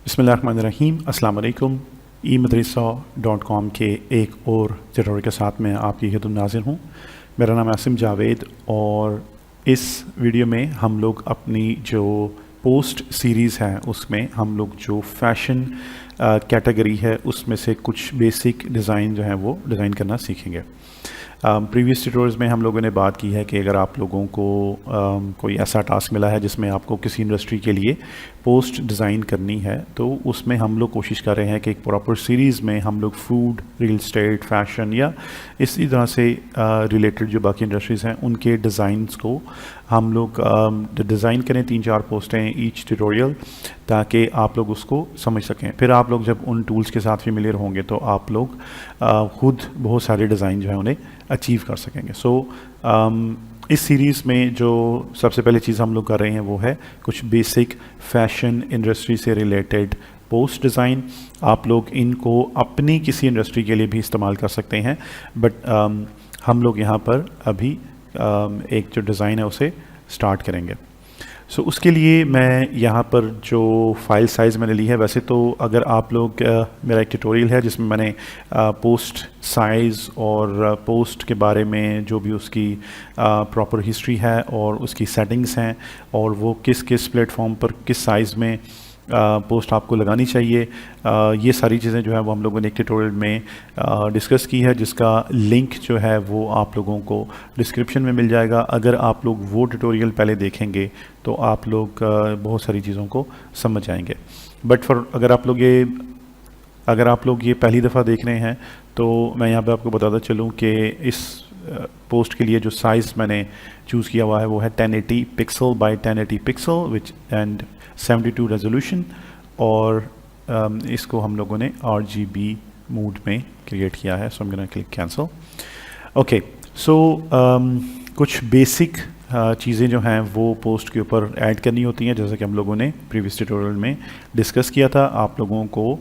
बिस्मिल्लाहिर्रहमानिर्रहीम अस्सलाम वालेकुम। eMadrasa.com के एक और ट्यूटोरियल के साथ मैं आपकी खिदमत नाज़िर हूँ। मेरा नाम आसिम जावेद और इस वीडियो में हम लोग अपनी जो पोस्ट सीरीज़ है उसमें हम लोग जो फैशन कैटेगरी है उसमें से कुछ बेसिक डिज़ाइन जो है वो डिज़ाइन करना सीखेंगे। प्रीवियस ट्यूटोरियल्स में हम लोगों ने बात की है कि अगर आप लोगों को कोई ऐसा टास्क मिला है जिसमें आपको किसी इंडस्ट्री के लिए पोस्ट डिज़ाइन करनी है तो उसमें हम लोग कोशिश कर रहे हैं कि एक प्रॉपर सीरीज़ में हम लोग फूड, रियल एस्टेट, फैशन या इसी तरह से रिलेटेड जो बाकी इंडस्ट्रीज़ हैं उनके डिज़ाइंस को हम लोग डिज़ाइन करें 3-4 पोस्टें ईच ट्यूटोरियल, ताकि आप लोग उसको समझ सकें। फिर आप लोग जब उन टूल्स के साथ फेमिलियर होंगे तो आप लोग खुद बहुत सारे डिज़ाइन जो है उन्हें अचीव कर सकेंगे। इस सीरीज़ में जो सबसे पहली चीज़ हम लोग कर रहे हैं वो है कुछ बेसिक फैशन इंडस्ट्री से रिलेटेड पोस्ट डिज़ाइन। आप लोग इनको अपनी किसी इंडस्ट्री के लिए भी इस्तेमाल कर सकते हैं, बट हम लोग यहाँ पर अभी एक जो डिज़ाइन है उसे स्टार्ट करेंगे। उसके लिए मैं यहाँ पर जो फाइल साइज़ मैंने ली है, वैसे तो अगर आप लोग मेरा एक ट्यूटोरियल है जिसमें मैंने पोस्ट साइज़ और पोस्ट के बारे में जो भी उसकी प्रॉपर हिस्ट्री है और उसकी सेटिंग्स हैं और वो किस किस प्लेटफॉर्म पर किस साइज़ में पोस्ट आपको लगानी चाहिए, ये सारी चीज़ें जो है वो हम लोगों ने एक ट्यूटोरियल में डिस्कस की है, जिसका लिंक जो है वो आप लोगों को डिस्क्रिप्शन में मिल जाएगा। अगर आप लोग वो ट्यूटोरियल पहले देखेंगे तो आप लोग बहुत सारी चीज़ों को समझ जाएंगे। बट अगर आप लोग ये पहली दफ़ा देख रहे हैं तो मैं यहाँ पे आपको बताता चलूँ कि इस पोस्ट के लिए जो साइज़ मैंने चूज़ किया हुआ है वो है 1080 pixel by 1080 pixel which and 72 resolution, और इसको हम लोगों ने RGB मोड में क्रिएट किया है। So I am gonna click cancel. Okay, कुछ बेसिक चीज़ें जो हैं वो पोस्ट के ऊपर ऐड करनी होती हैं, जैसे कि हम लोगों ने प्रीवियस ट्यूटोरियल में डिस्कस किया था। आप लोगों को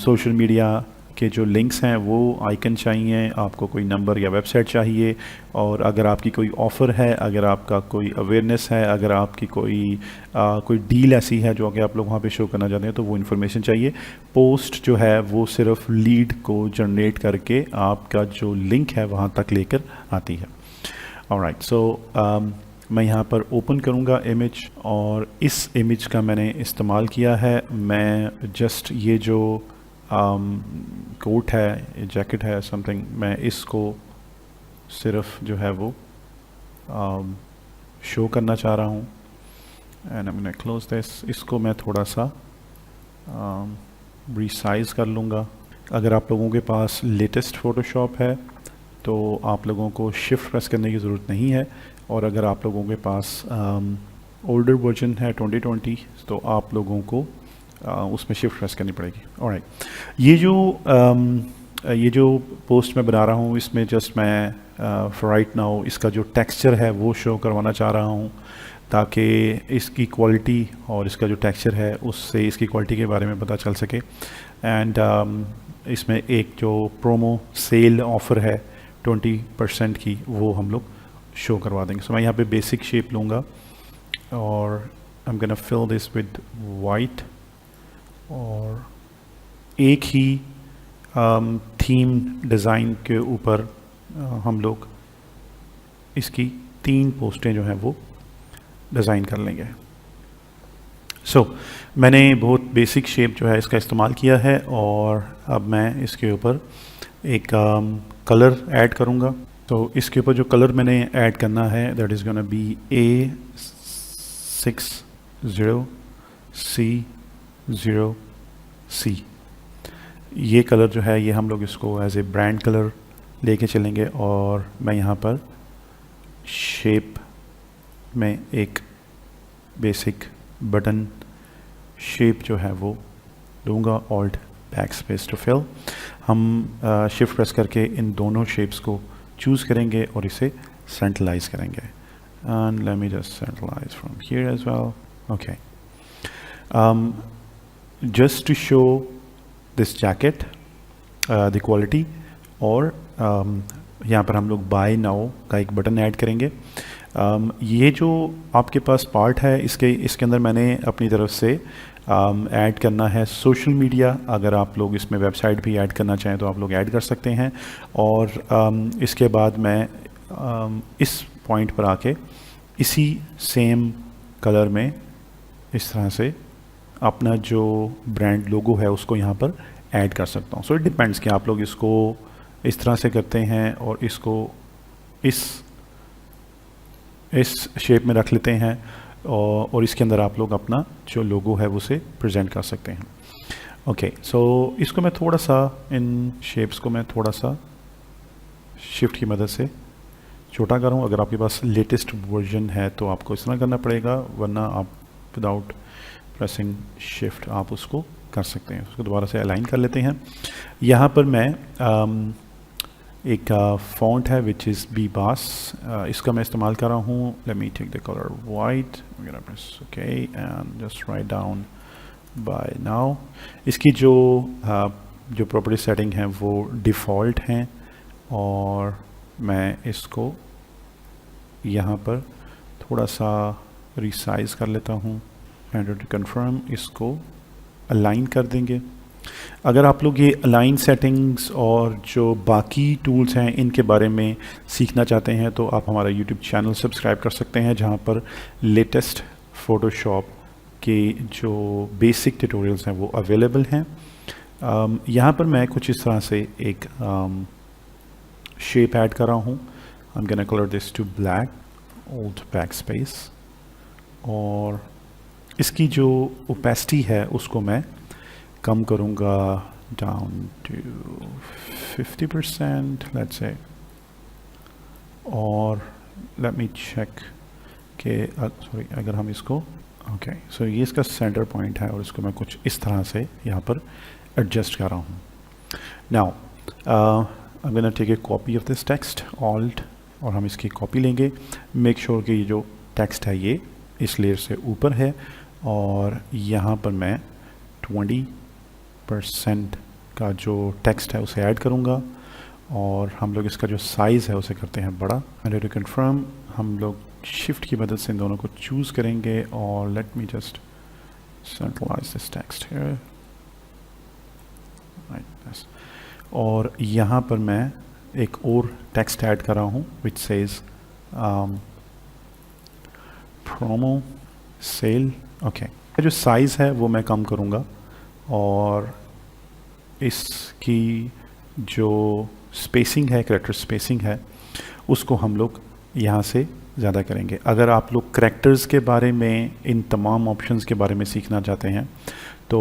सोशल मीडिया के जो लिंक्स हैं वो आइकन चाहिए, आपको कोई नंबर या वेबसाइट चाहिए, और अगर आपकी कोई ऑफ़र है, अगर आपका कोई अवेयरनेस है, अगर आपकी कोई डील ऐसी है जो कि आप लोग वहाँ पे शो करना चाहते हैं तो वो इन्फॉर्मेशन चाहिए। पोस्ट जो है वो सिर्फ लीड को जनरेट करके आपका जो लिंक है वहाँ तक लेकर आती है। ऑलराइट, मैं यहाँ पर ओपन करूँगा इमेज, और इस इमेज का मैंने इस्तेमाल किया है। मैं जस्ट ये जो कोट है, जैकेट है, समथिंग, मैं इसको सिर्फ जो है वो शो करना चाह रहा हूँ। And I am gonna close this. इसको मैं थोड़ा सा रिसाइज कर लूँगा। अगर आप लोगों के पास लेटेस्ट फ़ोटोशॉप है तो आप लोगों को शिफ्ट प्रेस करने की ज़रूरत नहीं है, और अगर आप लोगों के पास ओल्डर वर्जन है 2020 तो आप लोगों को उसमें शिफ्ट प्रेस करनी पड़ेगी। ऑलराइट, ये जो पोस्ट मैं बना रहा हूँ इसमें जस्ट मैं फॉर राइट नाउ इसका जो टेक्सचर है वो शो करवाना चाह रहा हूँ, ताकि इसकी क्वालिटी और इसका जो टेक्सचर है उससे इसकी क्वालिटी के बारे में पता चल सके। एंड इसमें एक जो प्रोमो सेल ऑफ़र है 20% की, वो हम लोग शो करवा देंगे। सो मैं यहाँ पे बेसिक शेप लूँगा और I am gonna fill this with white, और एक ही थीम डिज़ाइन के ऊपर हम लोग इसकी 3 पोस्टें जो हैं वो डिज़ाइन कर लेंगे। मैंने बहुत बेसिक शेप जो है इसका इस्तेमाल किया है, और अब मैं इसके ऊपर एक कलर ऐड करूँगा। तो इसके ऊपर जो कलर मैंने ऐड करना है that is gonna be A60C0C। ये कलर जो है ये हम लोग इसको एज ए ब्रांड कलर लेके चलेंगे, और मैं यहाँ पर शेप में एक बेसिक बटन शेप जो है वो दूंगा, alt backspace to fill. हम शिफ्ट प्रेस करके इन दोनों शेप्स को चूज़ करेंगे और इसे सेंट्रलाइज करेंगे। And let me just centralise from here as well. Okay, just to show this jacket the quality, और यहाँ पर हम लोग बाय नाउ का एक बटन ऐड करेंगे। ये जो आपके पास पार्ट है इसके अंदर मैंने अपनी तरफ से ऐड करना है सोशल मीडिया। अगर आप लोग इसमें वेबसाइट भी ऐड करना चाहें तो आप लोग ऐड कर सकते हैं। और इसके बाद मैं इस पॉइंट पर आके इसी सेम कलर में इस तरह से अपना जो ब्रांड लोगो है उसको यहाँ पर ऐड कर सकता हूँ। सो इट डिपेंड्स कि आप लोग इसको इस तरह से करते हैं और इसको इस शेप में रख लेते हैं और इसके अंदर आप लोग अपना जो लोगो है उसे प्रेजेंट कर सकते हैं। ओके, सो इसको मैं थोड़ा सा इन शेप्स को मैं थोड़ा सा शिफ्ट की मदद से छोटा करूँ। अगर आपके पास लेटेस्ट वर्जन है तो आपको इस तरह करना पड़ेगा, वरना आप विदाउट प्रेसिंग शिफ्ट आप उसको कर सकते हैं। उसको दोबारा से अलाइन कर लेते हैं। यहाँ पर मैं एक फॉन्ट है विच इज़ बी बास, इसका मैं इस्तेमाल कर रहा हूँ। Let me take the colour white, okay, and just write down by now. इसकी जो प्रॉपर्टी सेटिंग है वो डिफ़ॉल्ट हैं और मैं इसको यहाँ पर थोड़ा सा रिसाइज कर लेता हूँ एंड टू कन्फर्म इसको अलाइन कर देंगे। अगर आप लोग ये अलाइन सेटिंग्स और जो बाकी टूल्स हैं इनके बारे में सीखना चाहते हैं तो आप हमारा यूट्यूब चैनल सब्सक्राइब कर सकते हैं, जहाँ पर लेटेस्ट फ़ोटोशॉप के जो बेसिक ट्यूटोरियल्स हैं वो अवेलेबल हैं। यहाँ पर मैं कुछ इस तरह से एक शेप ऐड कर रहा हूँ। I am gonna colour this to black, old backspace, और इसकी जो ओपेसिटी है उसको मैं कम करूँगा डाउन टू 50% लेट्स से। और लेट मी चेक के सॉरी, अगर हम इसको ओके, सो ये इसका सेंटर पॉइंट है और इसको मैं कुछ इस तरह से यहाँ पर एडजस्ट कर रहा हूँ। Now I am gonna take a copy of this text, alt, और हम इसकी कॉपी लेंगे। मेक श्योर कि ये जो टेक्स्ट है ये इस लेयर से ऊपर है और यहाँ पर मैं 20% का जो टेक्स्ट है उसे ऐड करूँगा और हम लोग इसका जो साइज़ है उसे करते हैं बड़ा। एंड टू कंफर्म हम लोग शिफ्ट की मदद से इन दोनों को चूज़ करेंगे और let me just centralise this text here, और यहाँ पर मैं एक और टेक्स्ट ऐड कर रहा हूँ which says promo sale. Okay, जो साइज़ है वो मैं कम करूँगा और इसकी जो स्पेसिंग है, कैरेक्टर स्पेसिंग है, उसको हम लोग यहाँ से ज़्यादा करेंगे। अगर आप लोग कैरेक्टर्स के बारे में, इन तमाम ऑप्शंस के बारे में सीखना चाहते हैं तो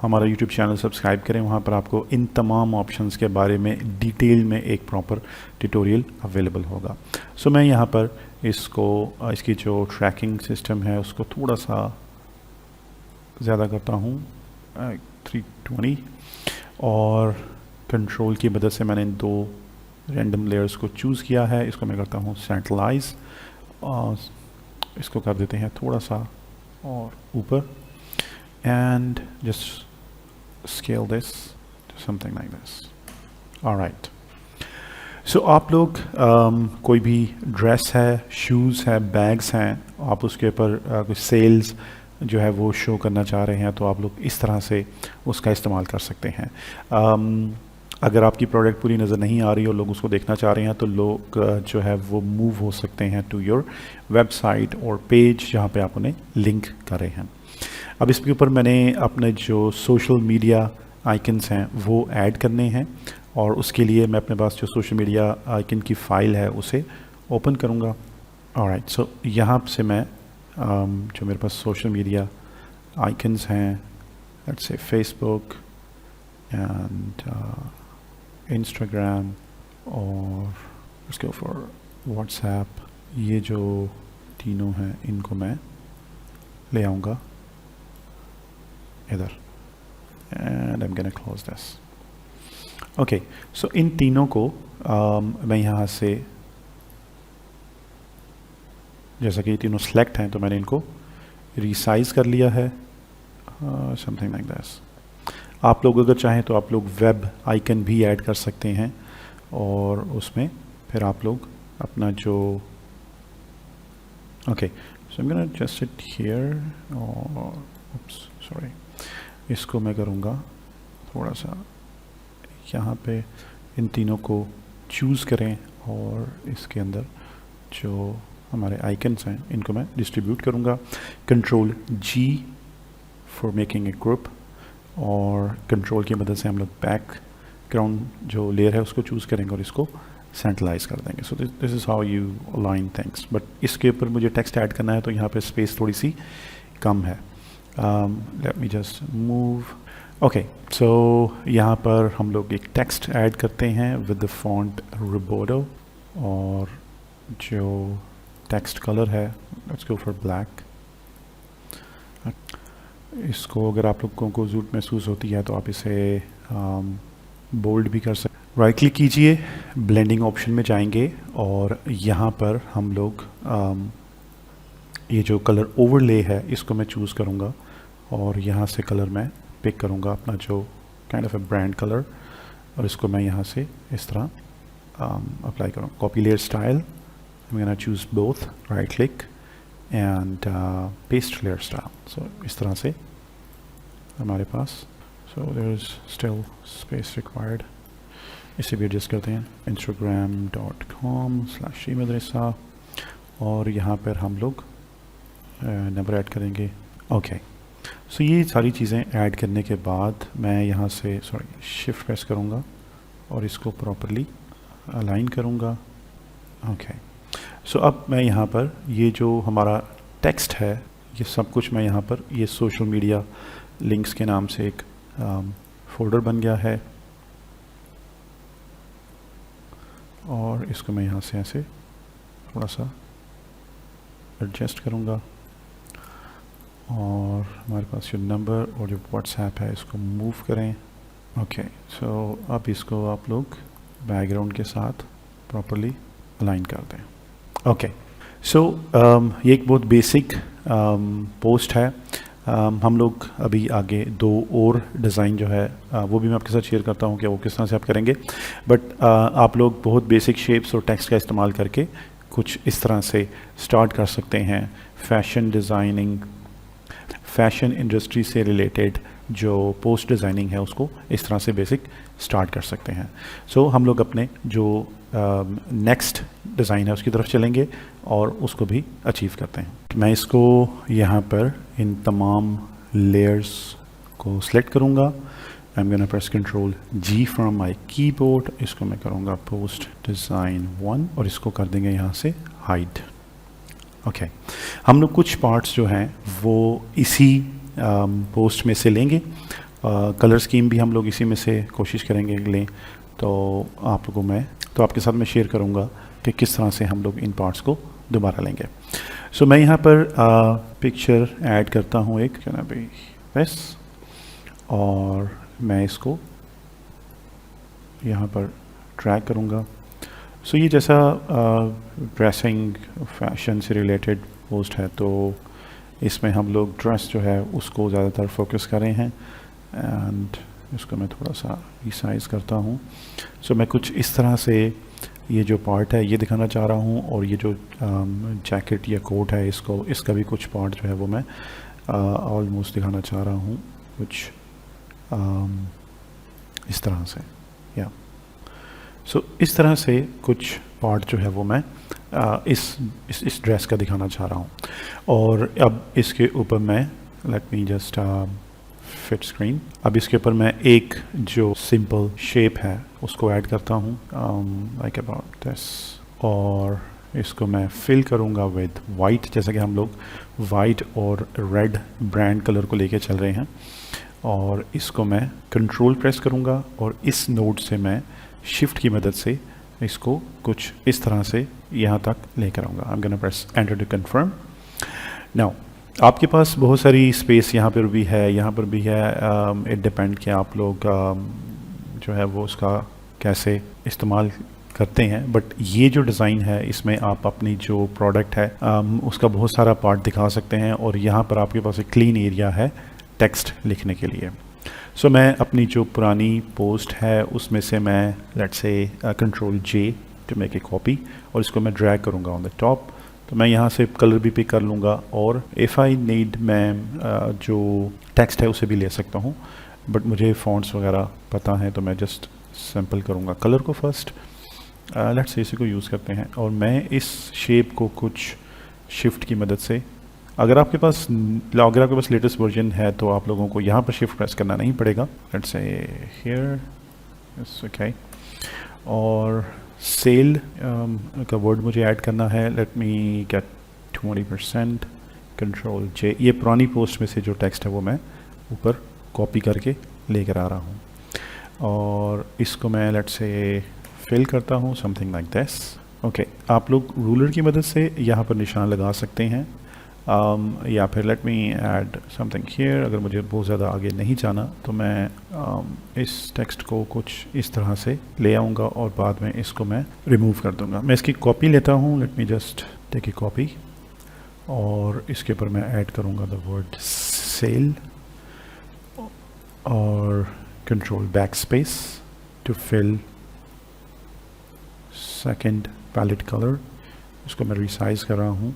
हमारा YouTube चैनल सब्सक्राइब करें। वहाँ पर आपको इन तमाम ऑप्शंस के बारे में डिटेल में एक प्रॉपर ट्यूटोरियल अवेलेबल होगा। सो मैं यहाँ पर इसको, इसकी जो ट्रैकिंग सिस्टम है उसको थोड़ा सा ज़्यादा करता हूँ 320, और कंट्रोल की मदद से मैंने इन दो रैंडम लेयर्स को चूज़ किया है। इसको मैं करता हूँ सेंट्रलाइज, इसको कर देते हैं थोड़ा सा और ऊपर, and just scale this to something like this. Alright. So आप लोग कोई भी ड्रेस है, शूज़ है, बैग्स हैं, आप उसके ऊपर कुछ सेल्स जो है वो शो करना चाह रहे हैं तो आप लोग इस तरह से उसका इस्तेमाल कर सकते हैं। अगर आपकी प्रोडक्ट पूरी नज़र नहीं आ रही और लोग उसको देखना चाह रहे हैं तो लोग जो है वो मूव हो सकते हैं टू योर वेबसाइट और पेज जहाँ पे आप उन्हें लिंक कर रहे हैं। अब इसके ऊपर मैंने अपने जो सोशल मीडिया आइकन्स हैं वो ऐड करने हैं और उसके लिए मैं अपने पास जो सोशल मीडिया आइकन की फ़ाइल है उसे ओपन करूँगा। ऑलराइट, सो यहाँ से मैं जो मेरे पास सोशल मीडिया आइकन्स हैं, let's say Facebook and Instagram और उसके ऊपर व्हाट्सएप, ये जो तीनों हैं इनको मैं ले आऊँगा इधर and I am gonna close this. Okay, so इन तीनों को मैं यहाँ से, जैसा कि ये तीनों सेलेक्ट हैं तो मैंने इनको रिसाइज कर लिया है समथिंग लाइक दिस। आप लोग अगर चाहें तो आप लोग वेब आइकन भी ऐड कर सकते हैं और उसमें फिर आप लोग अपना जो okay, so I am gonna just it here और oops sorry, इसको मैं करूँगा थोड़ा सा यहाँ पे इन तीनों को चूज़ करें और इसके अंदर जो हमारे आइकन्स हैं इनको मैं डिस्ट्रीब्यूट करूँगा। Control G for making a group, और कंट्रोल की मदद से हम लोग बैकग्राउंड जो लेयर है उसको चूज़ करेंगे और इसको सेंट्रलाइज कर देंगे। So this is how you align things. But इसके ऊपर मुझे टेक्स्ट ऐड करना है तो यहाँ पे स्पेस थोड़ी सी कम है। Let me just move. Okay, so यहाँ पर हम लोग एक टेक्स्ट ऐड करते हैं विद द फॉन्ट रोबोटो, और जो टेक्स्ट कलर है लेट्स गो फॉर ब्लैक। इसको अगर आप लोगों को ज़रूरत महसूस होती है तो आप इसे बोल्ड भी कर सकते। राइट क्लिक कीजिए, ब्लेंडिंग ऑप्शन में जाएंगे और यहाँ पर हम लोग ये जो कलर ओवरले है इसको मैं चूज़ करूँगा और यहाँ से कलर मैं पिक करूँगा अपना जो kind of A brand colour, और इसको मैं यहाँ से इस तरह अप्लाई करूँ। Copy layer style, I'm gonna choose both, right click and paste layer style. So इस तरह से हमारे पास, so there is still space required. इसे भी एडजस्ट करते हैं instagram.com/eMadrasa, और यहाँ पर हम लोग नंबर ऐड करेंगे। ओके, सो ये सारी चीज़ें ऐड करने के बाद मैं यहाँ से शिफ्ट प्रेस करूँगा और इसको प्रॉपरली अलाइन करूँगा। ओके, सो अब मैं यहाँ पर ये जो हमारा टेक्स्ट है ये सब कुछ मैं यहाँ पर, ये सोशल मीडिया लिंक्स के नाम से एक फोल्डर बन गया है, और इसको मैं यहाँ से ऐसे थोड़ा सा एडजस्ट करूँगा, और हमारे पास जो नंबर और जो व्हाट्सएप है इसको मूव करें। ओके, सो अब इसको आप लोग बैकग्राउंड के साथ प्रॉपरली अलाइन कर दें। ओके, सो ये एक बहुत बेसिक पोस्ट है। हम लोग अभी आगे दो और डिज़ाइन जो है वो भी मैं आपके साथ शेयर करता हूँ कि वो किस तरह से आप करेंगे, बट आप लोग बहुत बेसिक शेप्स और टेक्स्ट का इस्तेमाल करके कुछ इस तरह से स्टार्ट कर सकते हैं। फैशन डिज़ाइनिंग, फैशन इंडस्ट्री से रिलेटेड जो पोस्ट डिज़ाइनिंग है उसको इस तरह से बेसिक स्टार्ट कर सकते हैं। सो हम लोग अपने जो नेक्स्ट डिज़ाइन है उसकी तरफ चलेंगे और उसको भी अचीव करते हैं। मैं इसको यहाँ पर इन तमाम लेयर्स को सिलेक्ट करूँगा। I am gonna press control G from my keyboard. इसको मैं करूँगा पोस्ट डिज़ाइन 1 और इसको कर देंगे यहाँ से हाइड। ओके, हम लोग कुछ पार्ट्स जो हैं वो इसी पोस्ट में से लेंगे। कलर स्कीम भी हम लोग इसी में से कोशिश करेंगे लें, तो आप लोगों में तो आपके साथ मैं शेयर करूंगा कि किस तरह से हम लोग इन पार्ट्स को दोबारा लेंगे। सो मैं यहाँ पर पिक्चर ऐड करता हूँ एक, क्या ना भाई, बस, और मैं इसको यहाँ पर ड्रैग करूँगा। सो ये जैसा ड्रेसिंग फैशन से रिलेटेड पोस्ट है तो इसमें हम लोग ड्रेस जो है उसको ज़्यादातर फोकस कर रहे हैं, एंड इसको मैं थोड़ा सा रिसाइज करता हूँ। सो मैं कुछ इस तरह से ये जो पार्ट है ये दिखाना चाह रहा हूँ, और ये जो जैकेट या कोट है इसका भी कुछ पार्ट जो है वो मैं ऑलमोस्ट दिखाना चाह रहा हूँ कुछ इस तरह से, या सो इस तरह से कुछ पार्ट जो है वो मैं इस ड्रेस का दिखाना चाह रहा हूँ। और अब इसके ऊपर मैं late me just fit screen, अब इसके ऊपर मैं एक जो सिंपल शेप है उसको ऐड करता हूँ लाइक अबाउट दिस, और इसको मैं फिल करूँगा विद वाइट, जैसा कि हम लोग वाइट और रेड ब्रांड कलर को लेके चल रहे हैं। और इसको मैं कंट्रोल प्रेस करूँगा और इस नोड से मैं शिफ्ट की मदद से इसको कुछ इस तरह से यहाँ तक लेकर आऊँगा। I am gonna press enter to confirm. Now आपके पास बहुत सारी स्पेस यहाँ पर भी है, यहाँ पर भी है। इट डिपेंड कि आप लोग जो है वो उसका कैसे इस्तेमाल करते हैं, बट ये जो डिज़ाइन है इसमें आप अपनी जो प्रोडक्ट है उसका बहुत सारा पार्ट दिखा सकते हैं, और यहाँ पर आपके पास एक क्लीन एरिया है टेक्स्ट लिखने के लिए। सो मैं अपनी जो पुरानी पोस्ट है उसमें से मैं, let's say, control J to make a copy, और इसको मैं ड्रैग करूँगा ऑन द टॉप। सो मैं यहाँ पर पिक्चर ऐड करता हूँ एक, क्या ना भाई, बस, और मैं इसको यहाँ पर तो मैं यहाँ से कलर भी पिक कर लूँगा, और इफ़ आई नीड मैं जो टेक्स्ट है उसे भी ले सकता हूँ, बट मुझे फॉन्ट्स वगैरह पता है तो मैं जस्ट सिंपल करूँगा कलर को फर्स्ट। लेट्स से इसी को यूज़ करते हैं, और मैं इस शेप को कुछ शिफ्ट की मदद से, अगर आपके पास लेटेस्ट वर्जन है तो आप लोगों को यहाँ पर शिफ्ट प्रेस करना नहीं पड़ेगा। Let's say here, it's okay. और सेल का वर्ड मुझे ऐड करना है। लेट मी गेट 20%, कंट्रोल जे। ये पुरानी पोस्ट में से जो टेक्स्ट है वो मैं ऊपर कॉपी करके लेकर आ रहा हूँ, और इसको मैं लेट्स से फिल करता हूँ समथिंग लाइक दिस। ओके, आप लोग रूलर की मदद से यहाँ पर निशान लगा सकते हैं, या फिर late me add something here. अगर मुझे बहुत ज़्यादा आगे नहीं जाना तो मैं इस टेक्स्ट को कुछ इस तरह से ले आऊँगा, और बाद में इसको मैं रिमूव कर दूँगा। मैं इसकी कॉपी लेता हूँ, let me just take a copy, और इसके ऊपर मैं ऐड करूँगा द वर्ड सेल, और control backspace to fill second palette colour. इसको मैं रिसाइज कर रहा हूँ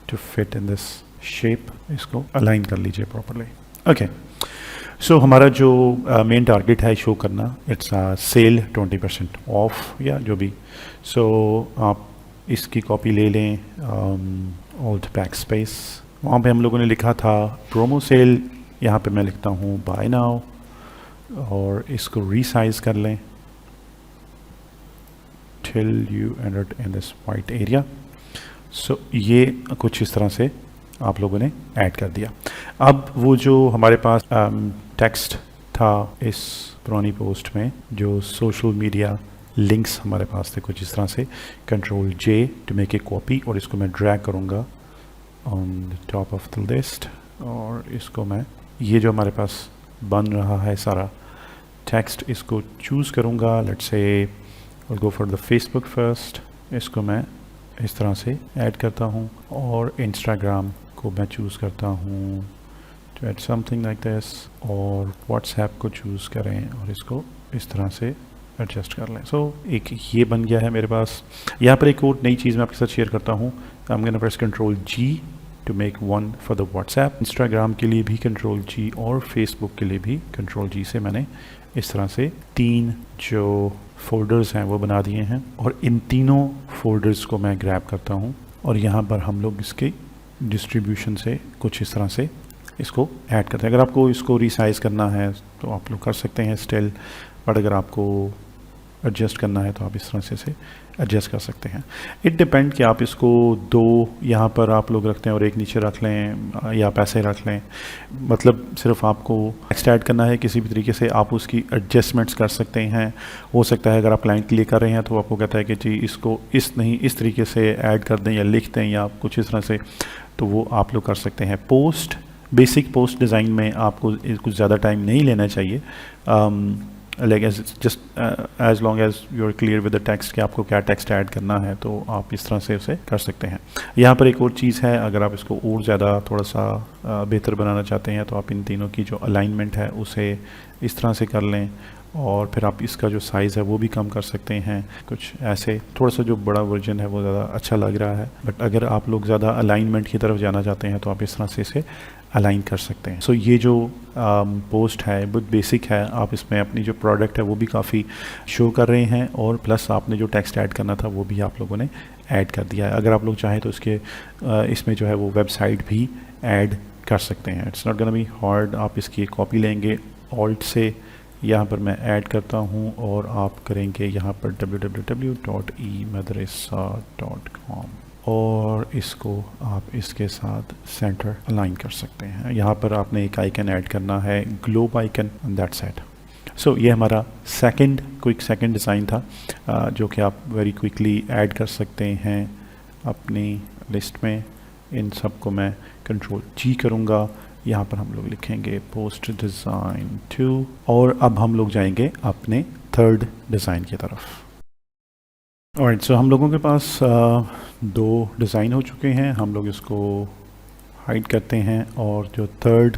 to fit in this shape. इसको अलाइन कर लीजिए प्रॉपरली। ओके, सो हमारा जो मेन टारगेट है शो करना, इट्स सेल 20% ऑफ या जो भी। सो आप इसकी कॉपी ले लें, ऑल्ट बैक स्पेस, वहाँ पे हम लोगों ने लिखा था प्रोमो सेल, यहाँ पे मैं लिखता हूँ बाय नाउ, और इसको रीसाइज कर लें till you entered in this white area। सो ये कुछ इस तरह से आप लोगों ने ऐड कर दिया। अब वो जो हमारे पास टेक्स्ट था इस पुरानी पोस्ट में, जो सोशल मीडिया लिंक्स हमारे पास थे कुछ इस तरह से, control J to make a copy, और इसको मैं ड्रैग करूँगा on the top of the list, और इसको मैं ये जो हमारे पास बन रहा है सारा टेक्स्ट, इसको चूज़ करूँगा। Let's say I'll go for the Facebook first। इसको मैं इस तरह से ऐड करता हूँ, और इंस्टाग्राम को मैं चूज़ करता हूँ to add something like this, और व्हाट्सएप को चूज़ करें और इसको इस तरह से एडजस्ट कर लें। सो एक ये बन गया है मेरे पास। यहाँ पर एक और नई चीज़ मैं आपके साथ शेयर करता हूँ। I'm gonna press Control G to make one for the WhatsApp। Instagram के लिए भी Control G, और फेसबुक के लिए भी Control G से मैंने इस तरह से 3 जो फोल्डर्स हैं वो बना दिए हैं, और इन तीनों फोल्डर्स को मैं ग्रैब करता हूँ, और यहाँ पर हम लोग इसके डिस्ट्रीब्यूशन से कुछ इस तरह से इसको ऐड करते हैं। अगर आपको इसको रिसाइज करना है तो आप लोग कर सकते हैं स्टिल, बट अगर आपको एडजस्ट करना है तो आप इस तरह से इसे एडजस्ट कर सकते हैं। इट डिपेंड कि आप इसको 2 यहाँ पर आप लोग रखते हैं और एक नीचे रख लें, या पैसे रख लें। मतलब सिर्फ आपको टेक्स्ट ऐड करना है, किसी भी तरीके से आप उसकी एडजस्टमेंट्स कर सकते हैं। हो सकता है अगर आप क्लाइंट के लिए कर रहे हैं तो आपको कहता है कि जी इसको इस तरीके से ऐड कर दें या लिख दें या कुछ इस तरह से, तो वो आप लोग कर सकते हैं। बेसिक पोस्ट डिज़ाइन में आपको कुछ ज़्यादा टाइम नहीं लेना चाहिए, like as long as you are clear with the text कि आपको क्या टेक्स्ट ऐड करना है, तो आप इस तरह से उसे कर सकते हैं। यहाँ पर एक और चीज़ है, अगर आप इसको और ज़्यादा थोड़ा सा बेहतर बनाना चाहते हैं तो आप इन तीनों की जो अलाइनमेंट है उसे इस तरह से कर लें, और फिर आप इसका जो साइज़ है वो भी कम कर सकते हैं। कुछ ऐसे थोड़ा सा जो बड़ा वर्जन है वो ज़्यादा अच्छा लग रहा है, बट अगर आप लोग ज़्यादा अलाइनमेंट की तरफ जाना चाहते हैं तो आप इस तरह से इसे अलाइन कर सकते हैं। सो ये जो पोस्ट है बहुत बेसिक है, आप इसमें अपनी जो प्रोडक्ट है वो भी काफ़ी शो कर रहे हैं, और प्लस आपने जो टेक्स्ट ऐड करना था वो भी आप लोगों ने ऐड कर दिया है। अगर आप लोग चाहें तो इसमें जो है वो वेबसाइट भी ऐड कर सकते हैं। It's not gonna be hard. आप इसकी कॉपी लेंगे, ऑल्ट से यहाँ पर मैं ऐड करता हूँ, और आप करेंगे यहाँ पर www.emadrasa.com, और इसको आप इसके साथ सेंटर अलाइन कर सकते हैं। यहाँ पर आपने एक आइकन ऐड करना है, ग्लोब आइकन, दैट्स इट। सो ये हमारा क्विक सेकंड डिज़ाइन था, जो कि आप वेरी क्विकली ऐड कर सकते हैं अपनी लिस्ट में। इन सब को मैं कंट्रोल जी करूँगा, यहाँ पर हम लोग लिखेंगे पोस्ट डिज़ाइन 2, और अब हम लोग जाएंगे अपने थर्ड डिज़ाइन की तरफ। ऑलराइट, सो हम लोगों के पास 2 डिज़ाइन हो चुके हैं। हम लोग इसको हाइड करते हैं, और जो थर्ड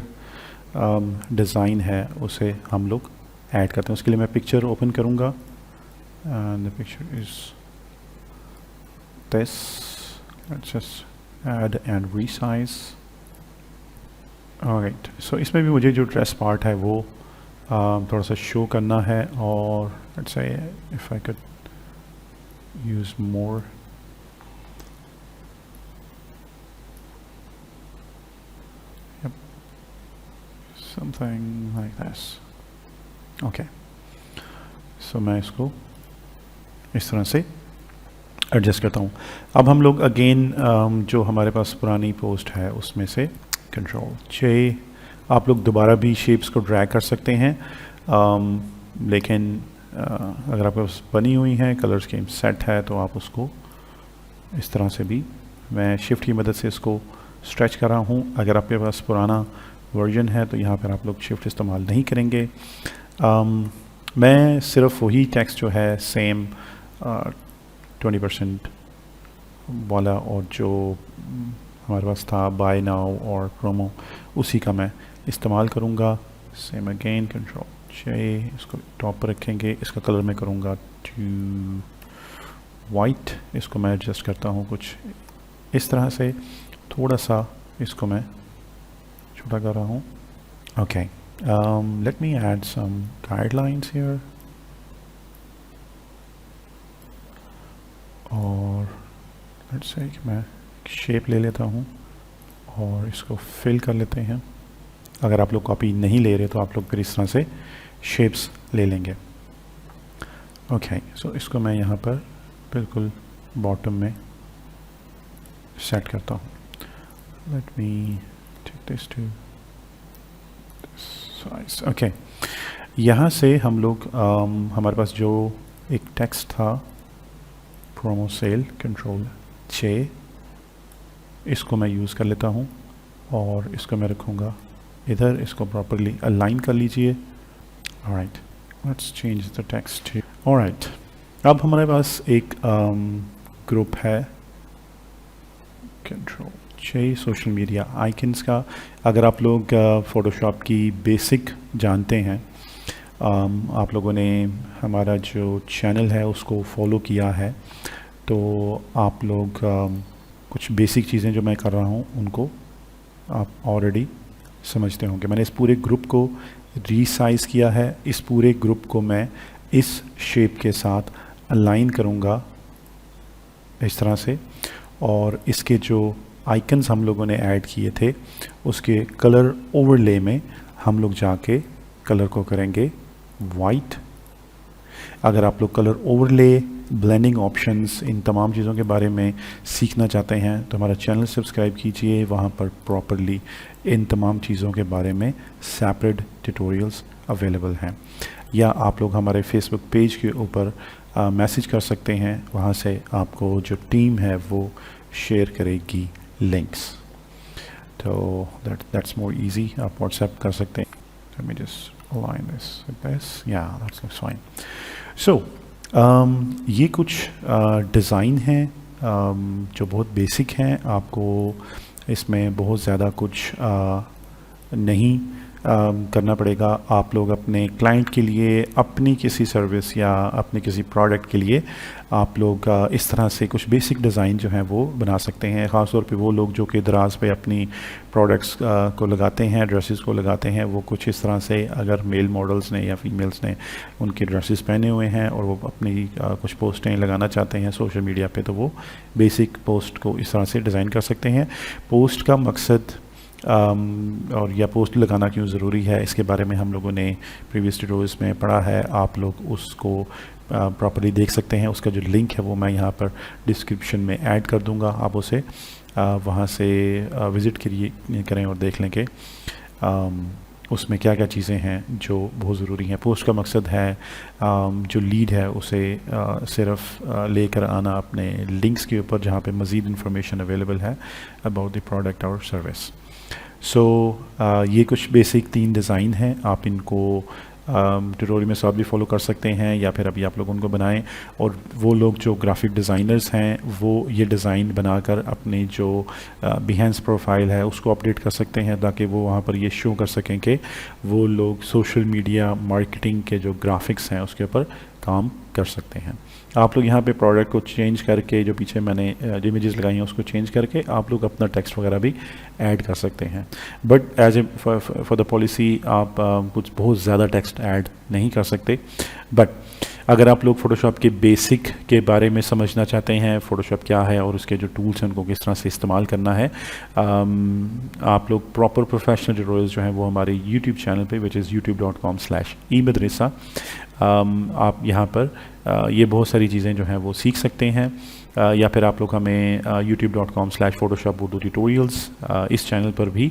डिज़ाइन है उसे हम लोग ऐड करते हैं। उसके लिए मैं पिक्चर ओपन करूँगा, and the picture is this. let's just add and resize. Alright, so इसमें भी मुझे जो ड्रेस पार्ट है वो थोड़ा सा शो करना है, और let's say if I could use more, something like this. Okay, so मैं इसको इस तरह से एडजस्ट करता हूँ। अब हम लोग अगेन जो हमारे पास पुरानी पोस्ट है उसमें से कंट्रोल जे, आप लोग दोबारा भी शेप्स को ड्रैग कर सकते हैं, लेकिन अगर आपके पास बनी हुई है कलर स्कीम सेट है तो आप उसको इस तरह से भी, मैं शिफ्ट की मदद से इसको स्ट्रेच कर रहा हूँ। अगर आपके पास पुराना वर्जन है तो यहाँ पर आप लोग शिफ्ट इस्तेमाल नहीं करेंगे। मैं सिर्फ वही टेक्स्ट जो है सेम 20% वाला और जो हमारे पास था बाय नाउ और प्रोमो, उसी का मैं इस्तेमाल करूँगा। सेम अगेन कंट्रोल जे, इसको टॉप पर रखेंगे, इसका कलर मैं करूँगा टू वाइट, इसको मैं एडजस्ट करता हूँ कुछ इस तरह से, थोड़ा सा इसको मैं छोटा कर रहा हूँ। Okay, let me add some guidelines here, और लेट्स से मैं शेप ले लेता हूँ और इसको फिल कर लेते हैं। अगर आप लोग कॉपी नहीं ले रहे तो आप लोग फिर इस तरह से शेप्स ले लेंगे। ओके, सो इसको मैं यहाँ पर बिल्कुल बॉटम में सेट करता हूँ। Let me take this to size. Okay, यहाँ से हम लोग हमारे पास जो एक टेक्स्ट था प्रोमो सेल, कंट्रोल जे, इसको मैं यूज़ कर लेता हूँ और इसको मैं रखूँगा इधर, इसको प्रॉपरली अलाइन कर लीजिए। Alright, let's change the text. Alright, अब हमारे पास एक ग्रुप है कंट्रोल जे, सोशल मीडिया आइकन्स का। अगर आप लोग फ़ोटोशॉप की बेसिक जानते हैं, आप लोगों ने हमारा जो चैनल है उसको फॉलो किया है, तो आप लोग कुछ बेसिक चीज़ें जो मैं कर रहा हूँ उनको आप ऑलरेडी समझते होंगे। मैंने इस पूरे ग्रुप को रीसाइज़ किया है, इस पूरे ग्रुप को मैं इस शेप के साथ अलाइन करूँगा इस तरह से, और इसके जो आइकन्स हम लोगों ने ऐड किए थे उसके कलर ओवरले में हम लोग जाके कलर को करेंगे वाइट। अगर आप लोग कलर ओवरले, ब्लेंडिंग ऑप्शंस, इन तमाम चीज़ों के बारे में सीखना चाहते हैं तो हमारा चैनल सब्सक्राइब कीजिए, वहाँ पर प्रॉपरली इन तमाम चीज़ों के बारे में सेपरेट ट्यूटोरियल्स अवेलेबल हैं। या आप लोग हमारे फेसबुक पेज के ऊपर मैसेज कर सकते हैं, वहाँ से आपको जो टीम है वो शेयर करेगी लिंक्स। तो दैट्स मोर इजी, आप व्हाट्सएप कर सकते हैं। Late me just align this with this, yeah, that looks fine. So ये कुछ डिज़ाइन हैं जो बहुत बेसिक हैं, आपको इसमें बहुत ज़्यादा कुछ नहीं करना पड़ेगा। आप लोग अपने क्लाइंट के लिए, अपनी किसी सर्विस या अपने किसी प्रोडक्ट के लिए आप लोग इस तरह से कुछ बेसिक डिज़ाइन जो हैं वो बना सकते हैं। ख़ास तौर पे वो लोग जो कि दराज पे अपनी प्रोडक्ट्स को लगाते हैं, ड्रेसेस को लगाते हैं, वो कुछ इस तरह से, अगर मेल मॉडल्स ने या फीमेल्स ने उनके ड्रेसेस पहने हुए हैं और वो अपनी कुछ पोस्टें लगाना चाहते हैं सोशल मीडिया पे, तो वो बेसिक पोस्ट को इस तरह से डिज़ाइन कर सकते हैं। पोस्ट का मकसद और या पोस्ट लगाना क्यों ज़रूरी है, इसके बारे में हम लोगों ने प्रीवियस ट्यूटोरियल्स में पढ़ा है, आप लोग उसको प्रॉपर्ली देख सकते हैं। उसका जो लिंक है वो मैं यहाँ पर डिस्क्रिप्शन में ऐड कर दूँगा, आप उसे वहाँ से विज़िट करें और देख लें कि उसमें क्या क्या चीज़ें हैं जो बहुत ज़रूरी हैं। पोस्ट का मकसद है जो लीड है उसे सिर्फ लेकर आना अपने लिंक्स के ऊपर जहाँ पे मज़ीद इन्फॉर्मेशन अवेलेबल है अबाउट द प्रोडक्ट और सर्विस। सो ये कुछ बेसिक 3 डिज़ाइन हैं, आप इनको ट्यूटोरियल में साथ भी फॉलो कर सकते हैं या फिर अभी आप लोग उनको बनाएं। और वो लोग जो ग्राफिक डिज़ाइनर्स हैं वो ये डिज़ाइन बनाकर अपनी जो बिहेंस प्रोफाइल है उसको अपडेट कर सकते हैं, ताकि वो वहाँ पर ये शो कर सकें कि वो लोग सोशल मीडिया मार्केटिंग के जो ग्राफिक्स हैं उसके ऊपर काम कर सकते हैं। आप लोग यहाँ पे प्रोडक्ट को चेंज करके, जो पीछे मैंने जो इमेजेस लगाई हैं उसको चेंज करके आप लोग अपना टेक्स्ट वगैरह भी ऐड कर सकते हैं। But as a for the policy आप कुछ बहुत ज़्यादा टेक्स्ट ऐड नहीं कर सकते। बट अगर आप लोग फ़ोटोशॉप के बेसिक के बारे में समझना चाहते हैं, फ़ोटोशॉप क्या है और उसके जो टूल्स हैं उनको किस तरह से इस्तेमाल करना है, आप लोग प्रॉपर प्रोफेशनल ट्यूटोरियल्स जो हैं वो हमारे यूट्यूब चैनल पे विच इज़ youtube.com/eMadrasa, आप यहाँ पर ये बहुत सारी चीज़ें जो हैं वो सीख सकते हैं। या फिर आप लोग हमें youtube.com/photoshop tutorials इस चैनल पर भी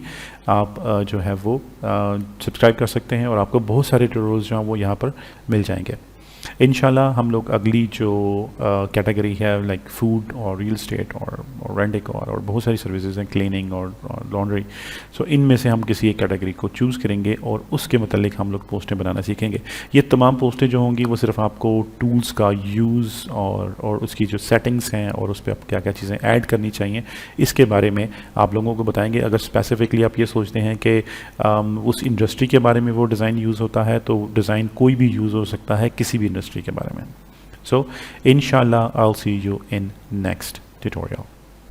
आप जो है वो सब्सक्राइब कर सकते हैं और आपको बहुत सारे ट्यूटोरियल्स जो हैं वो यहाँ पर मिल जाएंगे। इंशाल्लाह हम लोग अगली जो कैटेगरी है लाइक फूड और रियल स्टेट और रेंट और बहुत सारी सर्विसेज हैं, क्लीनिंग और लॉन्ड्री, सो इनमें से हम किसी एक कैटेगरी को चूज़ करेंगे और उसके मतलब हम लोग पोस्टें बनाना सीखेंगे। ये तमाम पोस्टें जो होंगी वो सिर्फ आपको टूल्स का यूज़ और उसकी जो सेटिंग्स हैं और उस पर आप क्या क्या चीज़ें ऐड करनी चाहिए इसके बारे में आप लोगों को बताएंगे। अगर स्पेसिफिकली आप ये सोचते हैं कि उस इंडस्ट्री के बारे में वो डिज़ाइन यूज़ होता है तो डिज़ाइन कोई भी यूज़ हो सकता है किसी भी इंडस्ट्री के बारे में। So inshallah I'll see you in next tutorial.